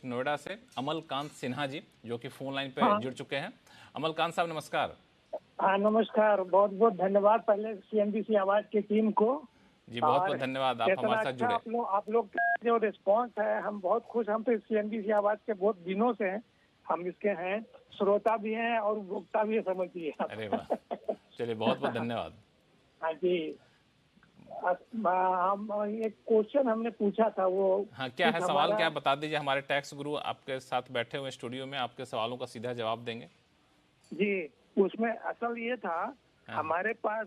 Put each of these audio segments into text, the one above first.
नोएडा से अमलकांत सिन्हा जी, जो कि फोन लाइन पे हाँ। जुड़ चुके हैं। अमलकांत साहब नमस्कार। हाँ नमस्कार, बहुत बहुत धन्यवाद पहले सीएनबीसी आवाज की टीम को। जी बहुत बहुत और धन्यवाद, आप इतना हमारे साथ अच्छा जुड़े। आप लोग का जो रिस्पांस है, हम बहुत खुश। हम तो सीएनबीसी आवाज के बहुत दिनों से हैं, हम इसके हैं, श्रोता भी हैं और उपभोक्ता भी है, समझिए आप। अरे वाह, चलिए बहुत बहुत धन्यवाद। हाँ जी। हम एक क्वेश्चन हमने पूछा था, वो हाँ क्या है कुछ सवाल, हमारा। क्या बता दीजिए। हमारे टैक्स गुरु आपके साथ बैठे हुए स्टूडियो में, आपके सवालों का सीधा जवाब देंगे। जी, उसमें असल ये था, हाँ। हमारे पास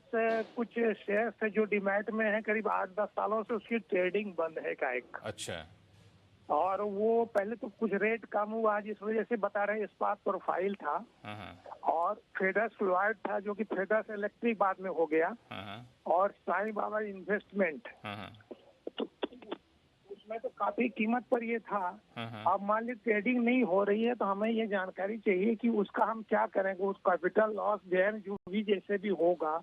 कुछ शेयर्स है जो डीमैट में है, करीब 8-10 सालों से उसकी ट्रेडिंग बंद है का एक। अच्छा। और वो पहले तो कुछ रेट कम हुआ जिस वजह से बता रहे इस्पात प्रोफाइल था, हाँ हाँ और फेडरस फ्लॉयड था जो कि फेडरस इलेक्ट्रिक बाद में हो गया, हाँ हाँ और साईं बाबा इन्वेस्टमेंट, हाँ हाँ तो उसमें तो काफी कीमत पर ये था। हाँ। अब मान ली ट्रेडिंग नहीं हो रही है तो हमें ये जानकारी चाहिए कि उसका हम क्या करेंगे, उस कैपिटल लॉस गेन जो भी जैसे भी होगा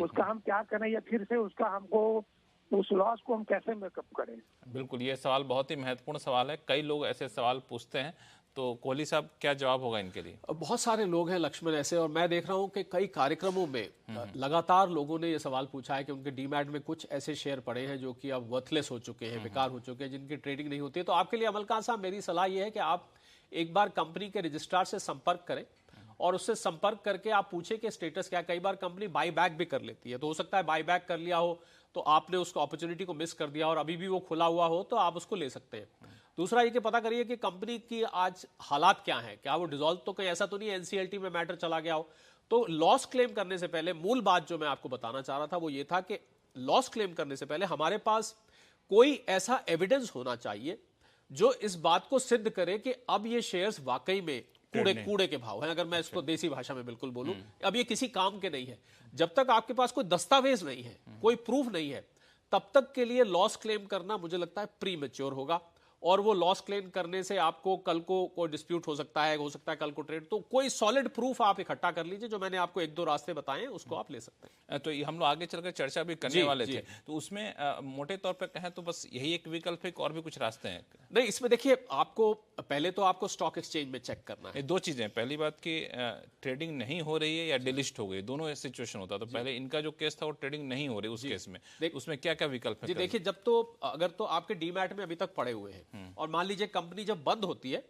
उसका हम क्या करें, या फिर से उसका हमको उस लॉस को हम कैसे मेकअप करें। बिल्कुल, ये सवाल बहुत ही महत्वपूर्ण सवाल है। कई लोग ऐसे सवाल पूछते हैं, तो कोहली साहब क्या जवाब होगा इनके लिए? बहुत सारे लोग हैं लक्ष्मण ऐसे, और मैं देख रहा हूं कि कई कार्यक्रमों में लगातार लोगों ने ये सवाल पूछा है कि उनके डीमैट में कुछ ऐसे शेयर पड़े हैं जो कि अब वर्थलेस हो चुके हैं, बेकार हो चुके हैं, जिनकी ट्रेडिंग नहीं होती है। तो आपके लिए अमलकांत साहब मेरी सलाह ये है कि आप एक बार कंपनी के रजिस्ट्रार से संपर्क करें और उससे संपर्क करके आप पूछें कि स्टेटस क्या है। कई बार कंपनी बाई बैक भी कर लेती है, तो हो सकता है बाई बैक कर लिया हो तो आपने उसको अपॉर्चुनिटी को मिस कर दिया और अभी भी वो खुला हुआ हो तो आप उसको ले सकते हैं। दूसरा ये कि पता करिए कि कंपनी की आज हालात क्या हैं, क्या वो डिसॉल्व तो कहीं ऐसा तो नहीं एनसीएलटी में मैटर चला गया हो। तो लॉस क्लेम करने से पहले मूल बात जो मैं आपको बताना चाह रहा था वो ये था कि लॉस क्लेम करने से पहले हमारे पास कोई ऐसा एविडेंस होना चाहिए जो इस बात को सिद्ध करे कि अब ये शेयर्स वाकई में कूड़े कूड़े के भाव हैं। अगर मैं इसको देसी भाषा में बिल्कुल बोलूं, अब ये किसी काम के नहीं है। जब तक आपके पास कोई दस्तावेज नहीं है, कोई प्रूफ नहीं है, तब तक के लिए लॉस क्लेम करना मुझे लगता है प्री मैच्योर होगा। और वो लॉस क्लेम करने से आपको कल को कोई डिस्प्यूट हो सकता है कल को ट्रेड। तो कोई सॉलिड प्रूफ आप इकट्ठा कर लीजिए, जो मैंने आपको 1-2 रास्ते बताए हैं उसको आप ले सकते हैं। तो ये हम लोग आगे चलकर चर्चा भी करने वाले थे, तो उसमें मोटे तौर पर कहें तो बस यही एक विकल्प है, और भी कुछ रास्ते हैं? नहीं, इसमें देखिए, आपको पहले तो आपको स्टॉक एक्सचेंज में चेक करना है। दो चीजें, पहली बात कि ट्रेडिंग नहीं हो रही है या डिलिस्ट हो गई, दोनों सिचुएशन होता है। तो पहले इनका जो केस था वो ट्रेडिंग नहीं हो रही, उस केस में उसमें क्या क्या विकल्प है? जी देखिए, जब तो अगर तो आपके डीमैट में अभी तक पड़े हुए हैं और मान लीजिए कंपनी जब बंद होती है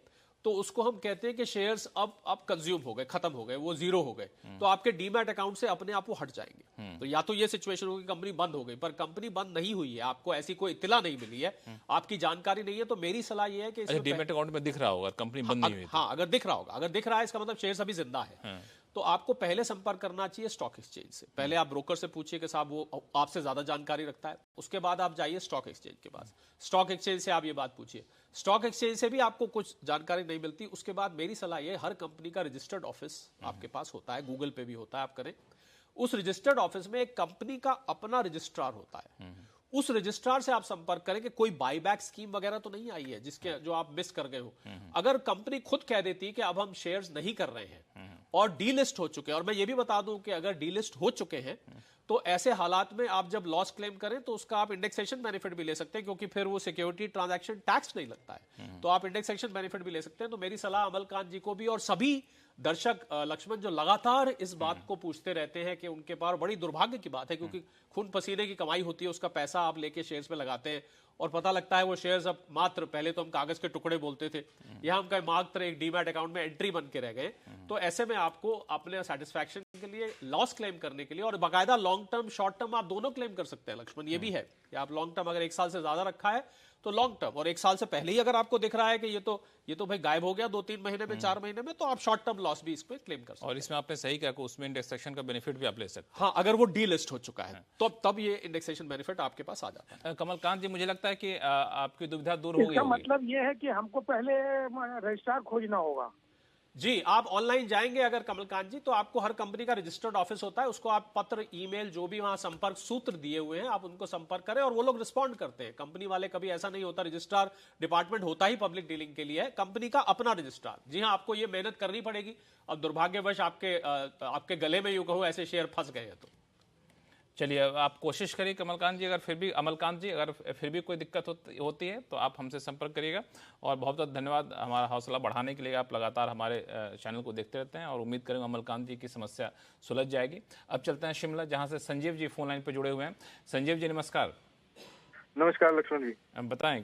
तो उसको हम कहते हैं कि शेयर्स अब कंज्यूम हो गए, खत्म हो गए, वो जीरो हो गए, तो आपके डीमैट अकाउंट से अपने आप वो हट जाएंगे। तो या तो ये सिचुएशन होगी कंपनी बंद हो गई, पर कंपनी बंद नहीं हुई है, आपको ऐसी कोई इत्तला नहीं मिली है, आपकी जानकारी नहीं है, तो मेरी सलाह ये है कि डीमैट अकाउंट में दिख रहा होगा कंपनी बंद नहीं हुई। हाँ, अगर दिख रहा होगा, अगर दिख रहा है इसका मतलब शेयर्स अभी जिंदा है। तो आपको पहले संपर्क करना चाहिए स्टॉक एक्सचेंज से। पहले आप ब्रोकर से पूछिए कि साहब वो आपसे ज्यादा जानकारी रखता है। उसके बाद आप जाइए स्टॉक एक्सचेंज के पास, स्टॉक एक्सचेंज से आप ये बात पूछिए। स्टॉक एक्सचेंज से भी आपको कुछ जानकारी नहीं मिलती, उसके बाद मेरी सलाह ये, हर कंपनी का रजिस्टर्ड ऑफिस आपके पास होता है, गूगल पे भी होता है, आप करें। उस रजिस्टर्ड ऑफिस में एक कंपनी का अपना रजिस्ट्रार होता है, उस रजिस्ट्रार से आप संपर्क करें कि कोई बाईबैक स्कीम वगैरह तो नहीं आई है जिसके जो आप मिस कर गए हो। अगर कंपनी खुद कह देती है कि अब हम शेयर्स नहीं कर रहे हैं और डीलिस्ट हो चुके हैं, और मैं ये भी बता दूं कि अगर डीलिस्ट हो चुके हैं तो ऐसे हालात में आप जब लॉस क्लेम करें तो उसका आप इंडेक्सेशन बेनिफिट भी ले सकते हैं, क्योंकि फिर वो सिक्योरिटी ट्रांजैक्शन टैक्स नहीं लगता है, तो आप इंडेक्सेशन बेनिफिट भी ले सकते हैं। तो मेरी सलाह अमलकांत जी को भी और सभी दर्शक लक्ष्मण जो लगातार इस बात को पूछते रहते हैं कि उनके पास, बड़ी दुर्भाग्य की बात है क्योंकि खून पसीने की कमाई होती है, उसका पैसा आप लेके शेयर्स में लगाते हैं और पता लगता है वो शेयर्स अब मात्र, पहले तो हम कागज के टुकड़े बोलते थे, यहाँ हम मात्र एक डीमैट अकाउंट में एंट्री बन के रह गए। तो ऐसे में आपको अपने सेटिस्फैक्शन के लिए लॉस क्लेम करने के लिए, और बाकायदा लॉन्ग टर्म शॉर्ट टर्म आप दोनों क्लेम कर सकते हैं लक्ष्मण, ये भी है कि आप लॉन्ग टर्म अगर 1 साल से ज्यादा रखा है तो लॉन्ग टर्म, और 1 साल से पहले ही अगर आपको दिख रहा है कि ये तो भाई गायब हो गया 2-3 महीने में, 4 महीने में, तो आप शॉर्ट टर्म लॉस भी इस पे क्लेम कर सकते हैं। और इसमें आपने सही कहा कि उसमें इंडेक्सेशन का बेनिफिट भी आप ले सकते हैं। हाँ, अगर वो डीलिस्ट हो चुका है तो तब ये इंडेक्सेशन बेनिफिट आपके पास आ जाता है। कमलकांत जी, मुझे लगता है कि आपकी दुविधा दूर हो गई इसका होगी। मतलब ये है कि हमको पहले रजिस्ट्रार खोजना होगा। जी, आप ऑनलाइन जाएंगे अगर कमलकांत जी, तो आपको हर कंपनी का रजिस्टर्ड ऑफिस होता है, उसको आप पत्र, ईमेल, जो भी वहां संपर्क सूत्र दिए हुए हैं आप उनको संपर्क करें और वो लोग रिस्पॉन्ड करते हैं। कंपनी वाले, कभी ऐसा नहीं होता, रजिस्ट्रार डिपार्टमेंट होता ही पब्लिक डीलिंग के लिए है, कंपनी का अपना रजिस्ट्रार। जी हाँ, आपको ये मेहनत करनी पड़ेगी। अब दुर्भाग्यवश आपके गले में यूं कहो ऐसे शेयर फंस गए हैं तो चलिए अब आप कोशिश करिए कमलकांत जी, अगर फिर भी कोई दिक्कत होती है तो आप हमसे संपर्क करिएगा। और बहुत बहुत धन्यवाद हमारा हौसला बढ़ाने के लिए। आप लगातार हमारे चैनल को देखते रहते हैं और उम्मीद करेंगे अमलकांत जी की समस्या सुलझ जाएगी। अब चलते हैं शिमला, जहाँ से संजीव जी फोन लाइन पर जुड़े हुए हैं। संजीव जी नमस्कार। नमस्कार लक्ष्मण जी। बताएं